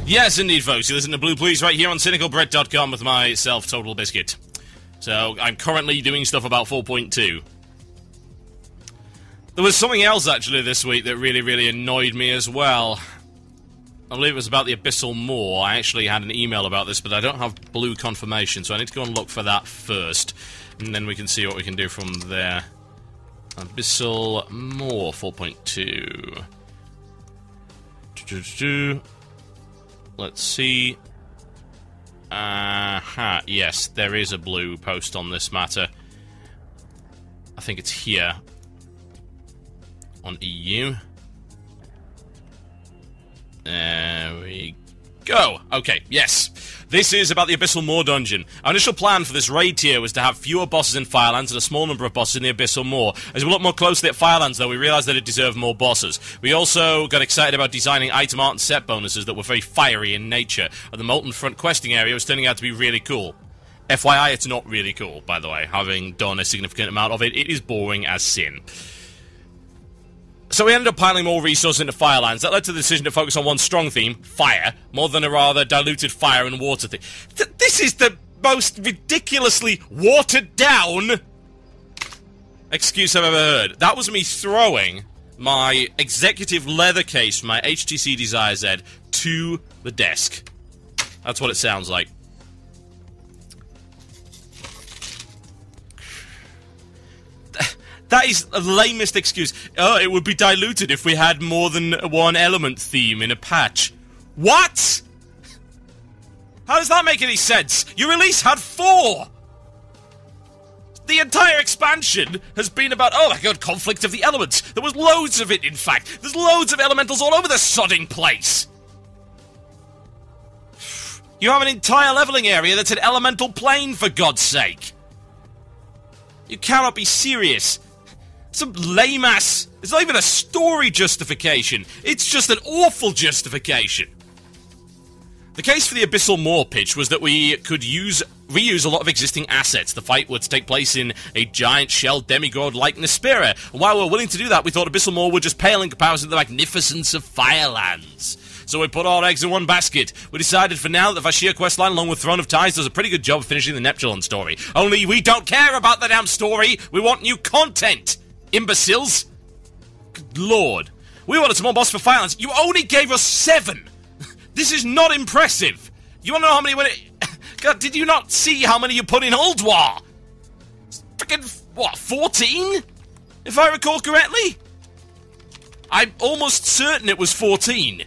Yes, indeed, folks. You listen to Blue Please right here on CynicalBret.com with myself, Total Biscuit. So, I'm currently doing stuff about 4.2. There was something else, actually, this week that really, really annoyed me as well. I believe it was about the Abyssal Maw. I actually had an email about this, but I don't have blue confirmation, so I need to go and look for that first. And then we can see what we can do from there. Abyssal Maw 4.2. Let's see. Yes, there is a blue post on this matter. I think it's here. On EU. There we go. Okay, yes. This is about the Abyssal Maw dungeon. Our initial plan for this raid tier was to have fewer bosses in Firelands and a small number of bosses in the Abyssal Maw. As we look more closely at Firelands, though, we realised that it deserved more bosses. We also got excited about designing item art and set bonuses that were very fiery in nature, and the Molten Front questing area was turning out to be really cool. FYI, it's not really cool, by the way. Having done a significant amount of it, it is boring as sin. So we ended up piling more resources into Firelands. That led to the decision to focus on one strong theme, fire, more than a rather diluted fire and water theme. This is the most ridiculously watered-down excuse I've ever heard. That was me throwing my executive leather case from my HTC Desire Z to the desk. That's what it sounds like. That is the lamest excuse. Oh, it would be diluted if we had more than one element theme in a patch. What? How does that make any sense? Your release had 4! The entire expansion has been about, oh my god, conflict of the elements. There was loads of it, in fact. There's loads of elementals all over the sodding place. You have an entire leveling area that's an elemental plane, for God's sake. You cannot be serious. Some lame-ass... It's not even a story justification. It's just an awful justification. The case for the Abyssal Maw pitch was that we could reuse a lot of existing assets. The fight would take place in a giant shell demigod like Nespera. And while we're willing to do that, we thought Abyssal Maw would just pale in comparison to the magnificence of Firelands. So we put all our eggs in one basket. We decided for now that the Vashir questline, along with Throne of Ties, does a pretty good job of finishing the Neptulon story. Only we don't care about the damn story. We want new content. Imbeciles. Good lord. We wanted some more boss for Firelands. You only gave us 7. This is not impressive. You want to know how many... God, did you not see how many you put in Old War? Frickin', what, 14? If I recall correctly? I'm almost certain it was 14.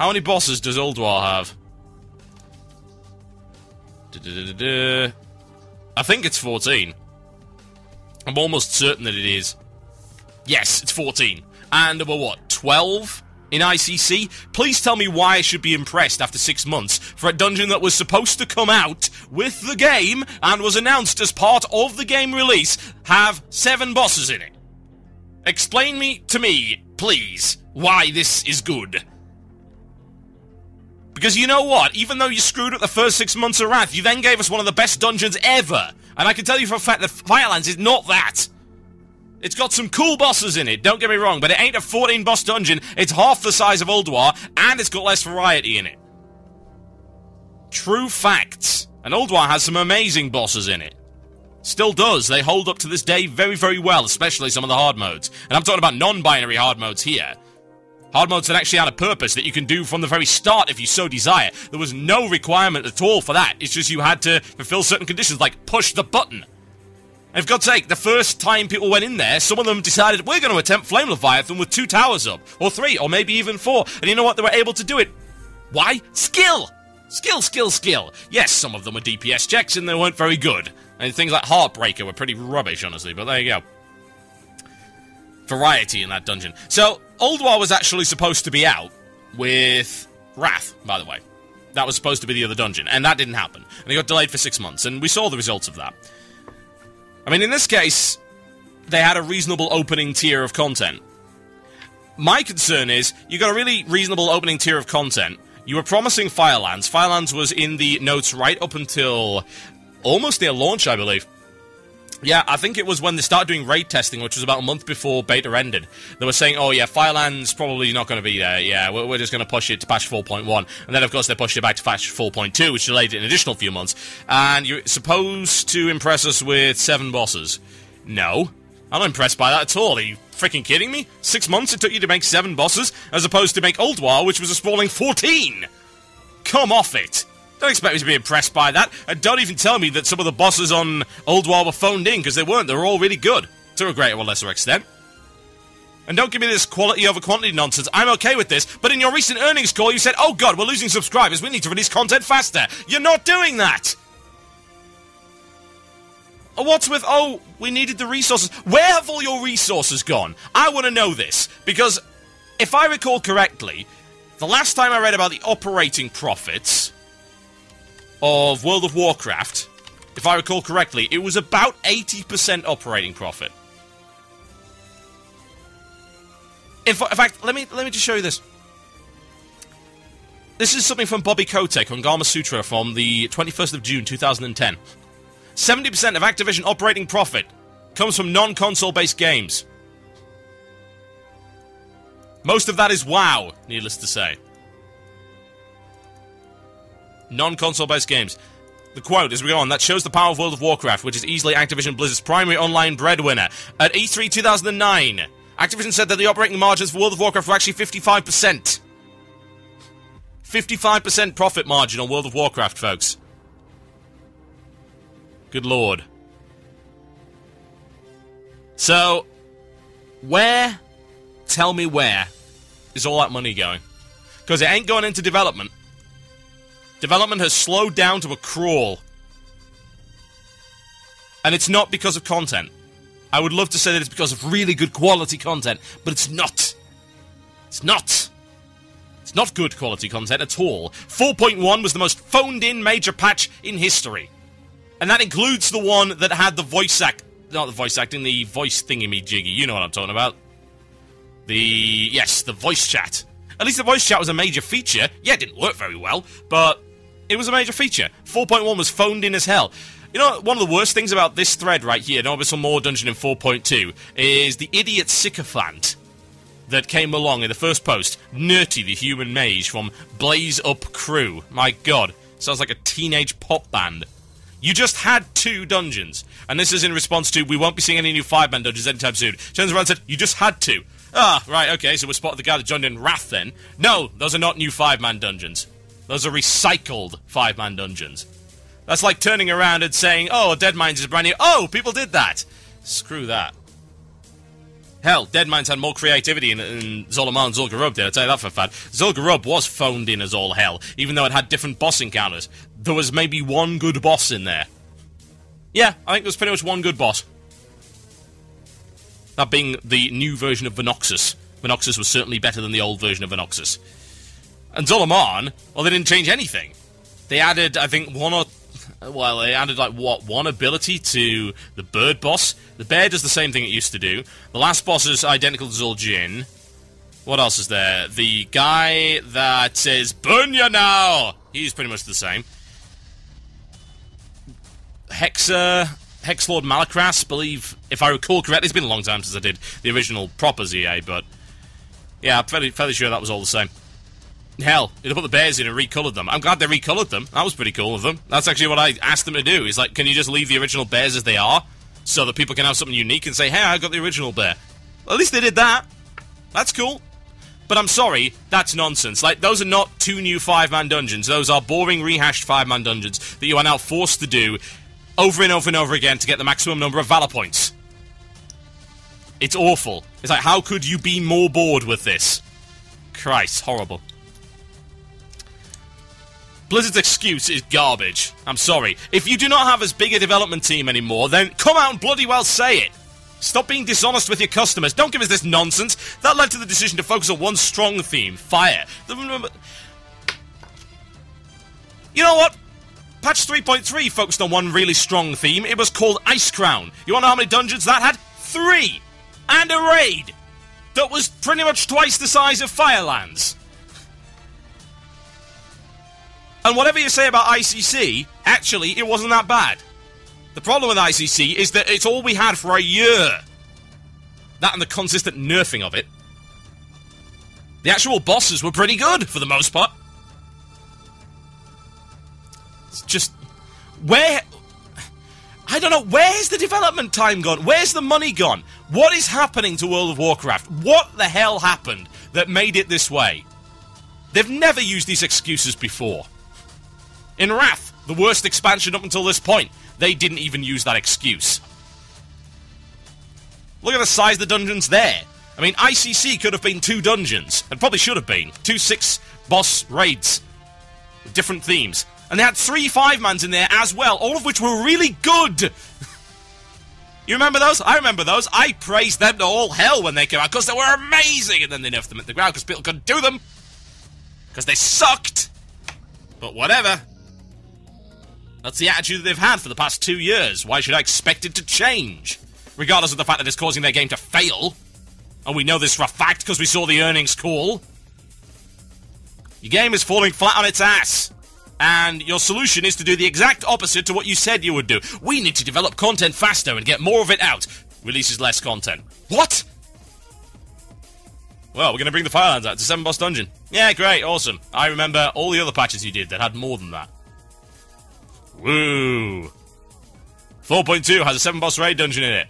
How many bosses does Old War have? I think it's 14. I'm almost certain that it is. Yes, it's 14. And there were, what, 12 in ICC? Please tell me why I should be impressed after 6 months for a dungeon that was supposed to come out with the game and was announced as part of the game release have 7 bosses in it. Explain to me, please, why this is good. Because you know what? Even though you screwed up the first 6 months of Wrath, you then gave us one of the best dungeons ever. And I can tell you for a fact that Firelands is not that. It's got some cool bosses in it, don't get me wrong, but it ain't a 14-boss dungeon, it's half the size of Ulduar, and it's got less variety in it. True facts. And Ulduar has some amazing bosses in it. Still does. They hold up to this day very, very well, especially some of the hard modes. And I'm talking about non-binary hard modes here. Hard modes that actually had a purpose that you can do from the very start if you so desire. There was no requirement at all for that. It's just you had to fulfill certain conditions, like push the button. And for God's sake, the first time people went in there, some of them decided, we're going to attempt Flame Leviathan with 2 towers up. Or 3, or maybe even 4. And you know what? They were able to do it. Why? Skill! Skill, skill, skill. Yes, some of them were DPS checks and they weren't very good. And things like Heartbreaker were pretty rubbish, honestly, but there you go. Variety in that dungeon. So, Ulduar was actually supposed to be out with Wrath, by the way. That was supposed to be the other dungeon, and that didn't happen. And it got delayed for 6 months, and we saw the results of that. I mean, in this case, they had a reasonable opening tier of content. My concern is, you got a really reasonable opening tier of content. You were promising Firelands. Firelands was in the notes right up until almost near launch, I believe. Yeah, I think it was when they started doing raid testing, which was about a month before beta ended. They were saying, oh yeah, Fireland's probably not going to be there. Yeah, we're just going to push it to patch 4.1. And then, of course, they pushed it back to patch 4.2, which delayed it an additional few months. And you're supposed to impress us with 7 bosses. No, I'm not impressed by that at all. Are you freaking kidding me? 6 months it took you to make 7 bosses, as opposed to make Old WoW, which was a sprawling 14! Come off it! Don't expect me to be impressed by that, and don't even tell me that some of the bosses on Old WoW were phoned in, because they weren't. They were all really good, to a greater or lesser extent. And don't give me this quality over quantity nonsense. I'm okay with this, but in your recent earnings call you said, oh god, we're losing subscribers, we need to release content faster. You're not doing that! What's with, oh, we needed the resources? Where have all your resources gone? I want to know this, because if I recall correctly, the last time I read about the operating profits of World of Warcraft, if I recall correctly, it was about 80% operating profit. In fact, let me just show you this. This is something from Bobby Kotick on Gama Sutra from the 21st of June 2010. 70% of Activision operating profit comes from non-console-based games. Most of that is WoW, needless to say. Non-console-based games. The quote, as we go on, that shows the power of World of Warcraft, which is easily Activision Blizzard's primary online breadwinner. At E3 2009, Activision said that the operating margins for World of Warcraft were actually 55%. 55% profit margin on World of Warcraft, folks. Good lord. So, where, tell me where, is all that money going? Because it ain't going into development. Development has slowed down to a crawl. And it's not because of content. I would love to say that it's because of really good quality content, but it's not. It's not. It's not good quality content at all. 4.1 was the most phoned-in major patch in history. And that includes the one that had the voice act... Not the voice acting, the voice thingy-me-jiggy. You know what I'm talking about. Yes, the voice chat. At least the voice chat was a major feature. Yeah, it didn't work very well, but it was a major feature. 4.1 was phoned in as hell. You know, one of the worst things about this thread right here, no Abyssal Maw Dungeon in 4.2, is the idiot sycophant that came along in the first post. Nerty the Human Mage from Blaze Up Crew. My god, sounds like a teenage pop band. You just had 2 dungeons, and this is in response to, we won't be seeing any new 5-man dungeons anytime soon. Turns around and said, you just had 2. Ah, right, okay, so we spotted the guy that joined in Wrath then. No, those are not new 5-man dungeons. Those are recycled 5-man dungeons. That's like turning around and saying, oh, Deadmines is brand new. Oh, people did that. Screw that. Hell, Deadmines had more creativity in Zolamar and Zul'Gurub did, I'll tell you that for a fact. Zul'Gurub was phoned in as all hell, even though it had different boss encounters. There was maybe one good boss in there. Yeah, I think there was pretty much one good boss. That being the new version of Venoxus. Venoxus was certainly better than the old version of Venoxus. And Zolamarn, well, they didn't change anything. They added, I think, they added, like, what, one ability to the bird boss. The bear does the same thing it used to do. The last boss is identical to Zul'Jin. What else is there? The guy that says, burn ya now! He's pretty much the same. Hexlord Malakras, believe, if I recall correctly, it's been a long time since I did the original proper ZA, but yeah, I'm fairly sure that was all the same. Hell, they put the bears in and recolored them. I'm glad they recolored them. That was pretty cool of them. That's actually what I asked them to do. Is like, can you just leave the original bears as they are, so that people can have something unique and say, hey, I got the original bear. Well, at least they did that. That's cool. But I'm sorry, that's nonsense. Like, those are not 2 new 5-man dungeons. Those are boring, rehashed 5-man dungeons that you are now forced to do over and over and over again to get the maximum number of Valor points. It's awful. It's like, how could you be more bored with this? Christ, horrible. Blizzard's excuse is garbage. I'm sorry. If you do not have as big a development team anymore, then come out and bloody well say it. Stop being dishonest with your customers. Don't give us this nonsense. That led to the decision to focus on one strong theme, fire. You know what? Patch 3.3 focused on one really strong theme. It was called Ice Crown. You wanna know how many dungeons that had? 3! And a raid! That was pretty much twice the size of Firelands. And whatever you say about ICC, actually, it wasn't that bad. The problem with ICC is that it's all we had for a year. That and the consistent nerfing of it. The actual bosses were pretty good, for the most part. It's just... where... I don't know, where's the development time gone? Where's the money gone? What is happening to World of Warcraft? What the hell happened that made it this way? They've never used these excuses before. In Wrath, the worst expansion up until this point, they didn't even use that excuse. Look at the size of the dungeons there. I mean, ICC could have been 2 dungeons, and probably should have been. 2 6-boss raids with different themes. And they had 3 5-mans in there as well, all of which were really good. You remember those? I remember those. I praised them to all hell when they came out, because they were amazing, and then they nerfed them at the ground because people couldn't do them. Because they sucked. But whatever. That's the attitude that they've had for the past 2 years. Why should I expect it to change? Regardless of the fact that it's causing their game to fail. And we know this for a fact because we saw the earnings call. Your game is falling flat on its ass. And your solution is to do the exact opposite to what you said you would do. We need to develop content faster and get more of it out. Releases less content. What? Well, we're going to bring the Firelands out. It's a 7-boss dungeon. Yeah, great, awesome. I remember all the other patches you did that had more than that. Woo. 4.2 has a 7-boss raid dungeon in it.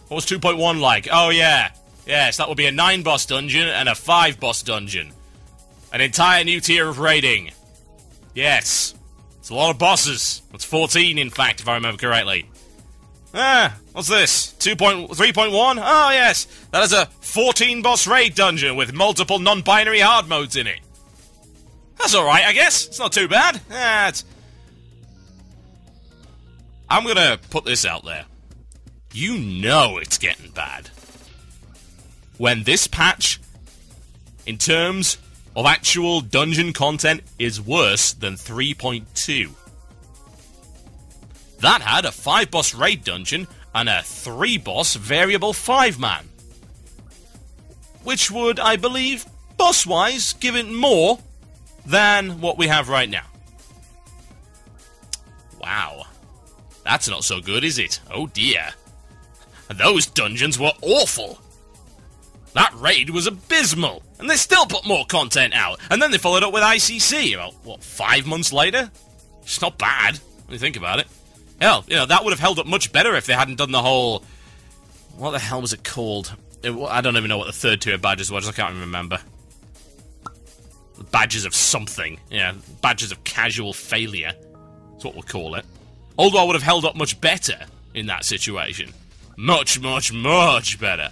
What was 2.1 like? Oh, yeah. Yes, that would be a 9-boss dungeon and a 5-boss dungeon. An entire new tier of raiding. Yes. It's a lot of bosses. It's 14, in fact, if I remember correctly. What's this? 3.1? Oh, yes. That is a 14-boss raid dungeon with multiple non-binary hard modes in it. That's alright, I guess. It's not too bad. I'm gonna put this out there. You know it's getting bad. When this patch, in terms of actual dungeon content, is worse than 3.2. That had a 5-boss raid dungeon and a 3-boss variable 5-man. Which would, I believe, boss-wise, give it more than what we have right now. Wow. That's not so good, is it? Oh dear. Those dungeons were awful. That raid was abysmal. And they still put more content out. And then they followed up with ICC about, what, 5 months later? It's not bad, when you think about it. Hell, you know, that would have held up much better if they hadn't done the whole... What the hell was it called? I don't even know what the third tier badges was. I can't even remember. Badges of something. Yeah, badges of casual failure. That's what we'll call it. Although I would have held up much better in that situation. Much, much, much better.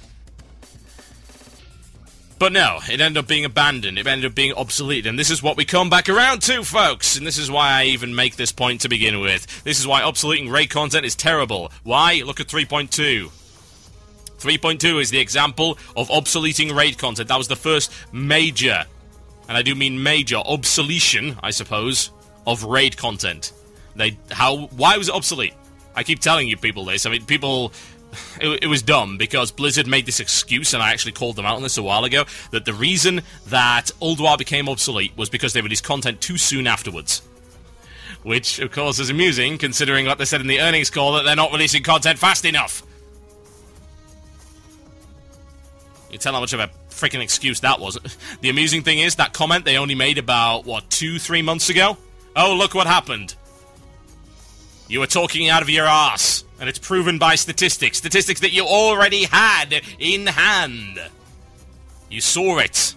But no, it ended up being abandoned. It ended up being obsolete. And this is what we come back around to, folks. And this is why I even make this point to begin with. This is why obsoleting raid content is terrible. Why? Look at 3.2. 3.2 is the example of obsoleting raid content. That was the first major, and I do mean major, obsolescence, I suppose, of raid content. Why was it obsolete? I keep telling you people this. I mean, people... It was dumb, because Blizzard made this excuse, and I actually called them out on this a while ago, that the reason that Ulduar became obsolete was because they released content too soon afterwards. Which, of course, is amusing, considering what they said in the earnings call, that they're not releasing content fast enough. You tell how much of a freaking excuse that was. The amusing thing is, that comment they only made about, what, 2-3 months ago? Oh, look what happened. You were talking out of your ass, and it's proven by statistics. Statistics that you already had in hand. You saw it.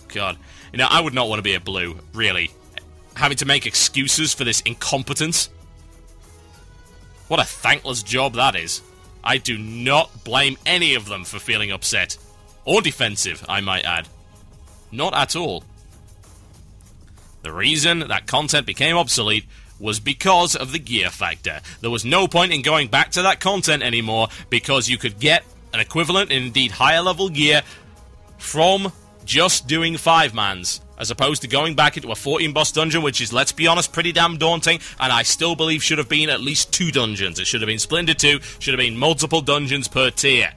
God. You know, I would not want to be a Blue, really. Having to make excuses for this incompetence. What a thankless job that is. I do not blame any of them for feeling upset. Or defensive, I might add. Not at all. The reason that content became obsolete was because of the gear factor. There was no point in going back to that content anymore, because you could get an equivalent, and indeed higher level gear, from just doing 5-mans, as opposed to going back into a 14-boss dungeon, which is, let's be honest, pretty damn daunting, and I still believe should have been at least 2 dungeons. It should have been split into 2, should have been multiple dungeons per tier.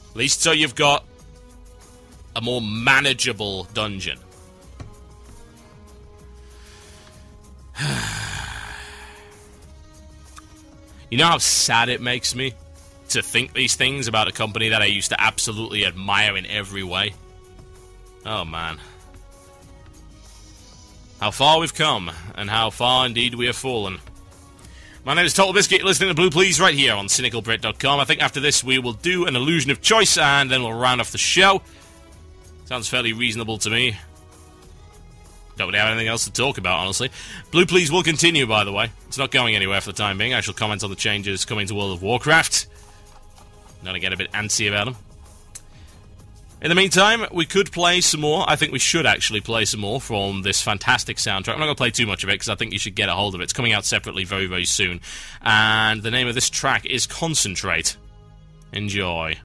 At least so you've got a more manageable dungeon. You know how sad it makes me to think these things about a company that I used to absolutely admire in every way? Oh, man. How far we've come, and how far indeed we have fallen. My name is Total Biscuit, you're listening to Blue Please right here on CynicalBrit.com. I think after this we will do an illusion of choice, and then we'll round off the show. Sounds fairly reasonable to me. Don't really have anything else to talk about, honestly. Blue Please will continue, by the way. It's not going anywhere for the time being. I shall comment on the changes coming to World of Warcraft. Not to get a bit antsy about them. In the meantime, we could play some more. I think we should actually play some more from this fantastic soundtrack. I'm not going to play too much of it because I think you should get a hold of it. It's coming out separately very, very soon. And the name of this track is Concentrate. Enjoy.